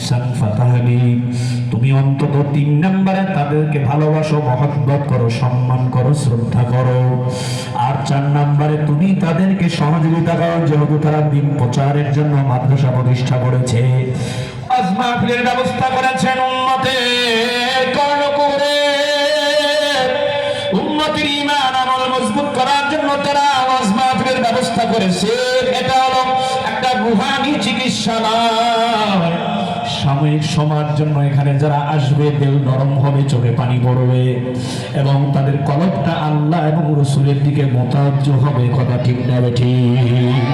ইহসান ফাতাহলি, তুমি অন্তত 3 নম্বরে তাদেরকে ভালোবাসো, মহব্বত করো, সম্মান করো, শ্রদ্ধা করো। আর 4 নম্বরে তুমি তাদেরকে সহযোগিতা করো, যেহেতু তারা দিন প্রচারের জন্য মাদ্রাসা প্রতিষ্ঠা করেছে, ওয়াজ মাহফিলের ব্যবস্থা করেছেন, উম্মতের কর্ণকুহরে উম্মতের ঈমান আমল মজবুত করার জন্য তারা ওয়াজ মাহফিলের ব্যবস্থা করেছে। এটা হলো একটা রুহানি চিকিৎসালয়। সাময়িক সময়ের জন্য এখানে যারা আসবে দিল নরম হবে, চোখে পানি পড়বে এবং তাদের কলবটা আল্লাহ এবং রাসূলের দিকে মোতাজ্জ হবে। কথা ঠিক না ঠিক?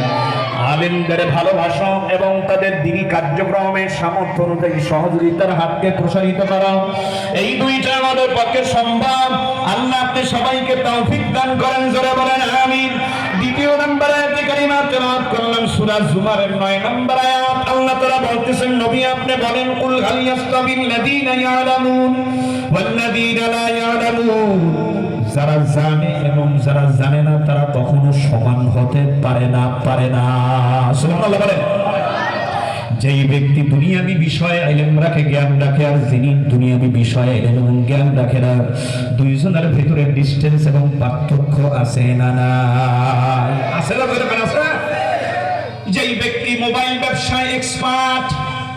আলেমদের ভালোবাসা এবং তাদের দ্বীনি কার্যক্রমের সামর্থ্য অনুযায়ী সহযোগিতার হাতকে প্রসারিত করা, এই দুইটা আমাদের পক্ষে সম্ভব। আল্লাহ আপনি সবাইকে তৌফিক দান করেন, জোরে বলেন আমিন। দ্বিতীয় নম্বর আয়াতে কারিমা তেলাওয়াত করলাম সূরা জুমারের 9 নম্বর আয়াত। আল্লাহ তাআলা বলতেছেন, নবী আপনি বলেন, কুল হাল ইয়াস্তাবিল লাযীনা ইয়ালামুন ওয়াল লাযীনা লা ইয়ালামুন, যারা জানে এবং যারা জানে না তারা কখনো সমান হতে পারে না। সুবহানাল্লাহ বলেন। যেই ব্যক্তি দুনিয়াবী বিষয়ে ইলম রাখে, জ্ঞান রাখে, আর যিনি দুনিয়াবী বিষয়ে ইলম এবং জ্ঞান রাখে না, দুইজনের ভিতরে ডিসটেন্স এবং পার্থক্য আছে না নাই? আছে না? আছে। যেই ব্যক্তি মোবাইল ব্যবসায় এক্সপার্ট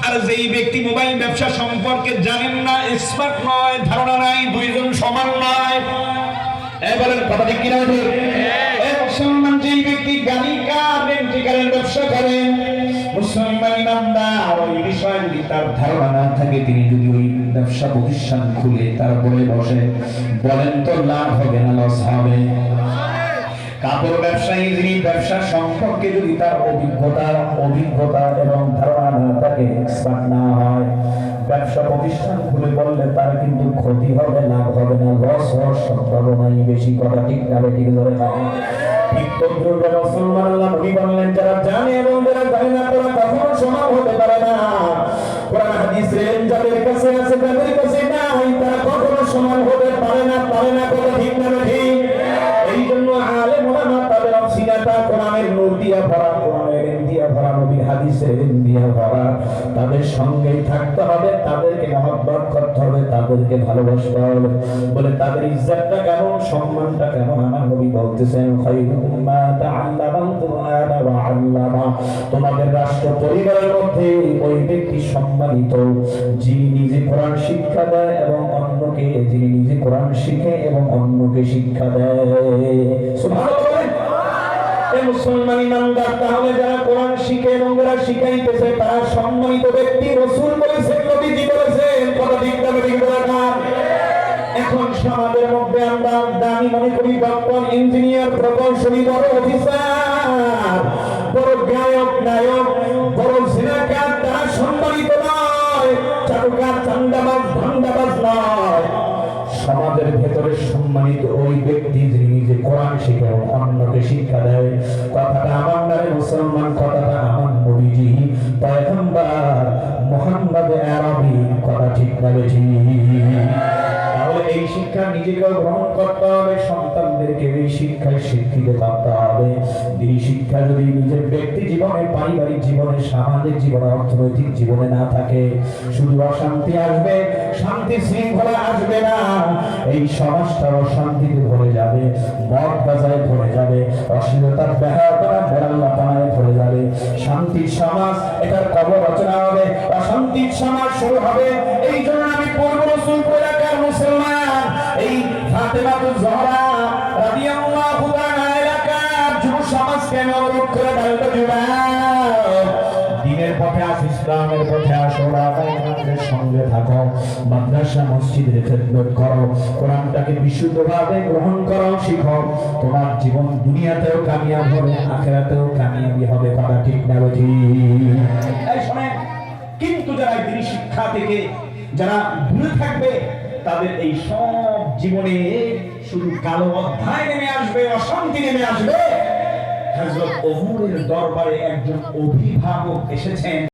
আর যেই ব্যক্তি মোবাইল ব্যবসা সম্পর্কে জানেন না, এক্সপার্ট নয়, ধারণা নাই, দুইজন সমান নয়। বলেন কথা ঠিক কিনা? মুসলমান যেই ব্যক্তি গাড়ি কার রেন্টিকারের ব্যবসা করেন, মুসলমান ইমানদার, ওই বিষয়ে যদি তার ধারণা না থাকে, তিনি যদি ওই ব্যবসা প্রতিষ্ঠান খুলে তারপরে বসে, বলেন তো লাভ হবে না লস হবে? কাপড় ব্যবসায়ী যিনি ব্যবসা সম্পর্কে যদি তার অভিজ্ঞতা এবং ধারণা না থাকে, এক্সপার্ট না হয়, ব্যবসা প্রতিষ্ঠান খুলে বললে তার কিন্তু ক্ষতি হবে, লাভ হবে না, লস হওয়ার সম্ভাবনাই বেশি। কথা ঠিক না ঠিক? ধরে না ঠিক তদ্রুপ রাসূলুল্লাহ নবী বললেন, যারা জানে এবং যারা জানে না তারা কখনো সমান হতে পারে না। কোরআন হাদিসের যাদের কাছে আছে তাদের কাছে নাই, তারা কখনো সমান হতে পারে না। কথা ঠিক না ঠিক? এই জন্য আলেম ওলামা তাদের অসিলাটা কোরআনের নূর দিয়া ভরা, কোরআনের ইলম দিয়া ভরা, নবীর হাদিসের ইলম দিয়া ভরা। তাদের সঙ্গেই থাকতে হবে, তাদেরকে মহব্বত করতে হবে, তাদেরকে ভালোবাসতে হবে। বলে তাদের ইজ্জতটা কেমন, সম্মানটা কেমন? আমার নবী বলতেছেন, খায়রুকুম মা তাআল্লামাল কুরআন ওয়া আল্লামা, তোমাদের রাষ্ট্র পরিবারের মধ্যে ওই ব্যক্তি সম্মানিত যিনি নিজে কোরআন শিক্ষা দেয় এবং অন্যকে, যিনি নিজে কোরআন শিখে এবং অন্যকে শিক্ষা দেয়। সুবহানাল্লাহ। এই মুসলমান ইমানদার তাহলে যারা কোরআন শিখে এবং যারা শিখাইতেছে তারা সম্মানিত ব্যক্তি। রাসূল বলেছেন, নবীজি বলেছেন, কথা ঠিক না ঠিক? এখন সমাজের মধ্যে আমরা দামি মনে করি ডক্টর, ইঞ্জিনিয়ার, প্রকৌশলী, বড় অফিসার, বড় গায়ক, নায়ক, বড় সিনেকার, তারা সম্মানিত নয়। চাটুকার, চান্দাবাজ, ধান্দাবাজ নয়। সমাজের ভেতরে সম্মানিত ওই ব্যক্তি যিনি নিজে কোরআন শিখে অন্যকে শিক্ষা দেয়। কথাটা আমার নামে মুসলমান, কথাটা আমার নবীজি পয়গম্বর মুহাম্মদ আরবি। কথা ঠিক না বেশি? তাহলে এই শিক্ষা নিজেকে গ্রহণ করতে হবে, সন্তানদেরকে এই শিক্ষায় শিক্ষিত করতে হবে। এই শিক্ষা যদি নিজের ব্যক্তি জীবনে, পারিবারিক জীবনে, সামাজিক জীবনে, অর্থনৈতিক জীবনে না থাকে, শুধু অশান্তি আসবে, শান্তি শৃঙ্খলা আসবে না। এই সমাজটা অশান্তিতে ভরে যাবে, মদ গাঁজায় ভরে যাবে, অশ্লীলতার বেহায়াপনা, বেড়াল্লাপনায় ভরে যাবে। শান্তির সমাজ, এটার কবর রচনা হবে, অশান্তির সমাজ শুরু হবে। এই জন্য আমি পূর্ব রাসূল এলাকার মুসলমান, এই ফাতেমাতুজ জহরা রাদিয়াল্লাহু তাআলা এলাকার যুব সমাজকে অনুরোধ করে বলতে দিনের পথে আসো, ইসলামের পথে আসো, আমাদের সঙ্গে থাকো, মাদ্রাসা মসজিদের খেদমত করো, কোরআনটাকে বিশুদ্ধভাবে গ্রহণ করো, শিখো। তোমার জীবন দুনিয়াতেও কামিয়াব হবে, আখিরাতেও কামিয়াবি হবে। কথা ঠিক না ঠিক? এই শুনে, কিন্তু যারা দিনী শিক্ষা থেকে যারা দূরে থাকবে, তাদের এই সব জীবনে শুধু কালো অধ্যায় নেমে আসবে, অশান্তি নেমে আসবে। হযরত ওমরের দরবারে একজন অভিভাবক এসেছেন।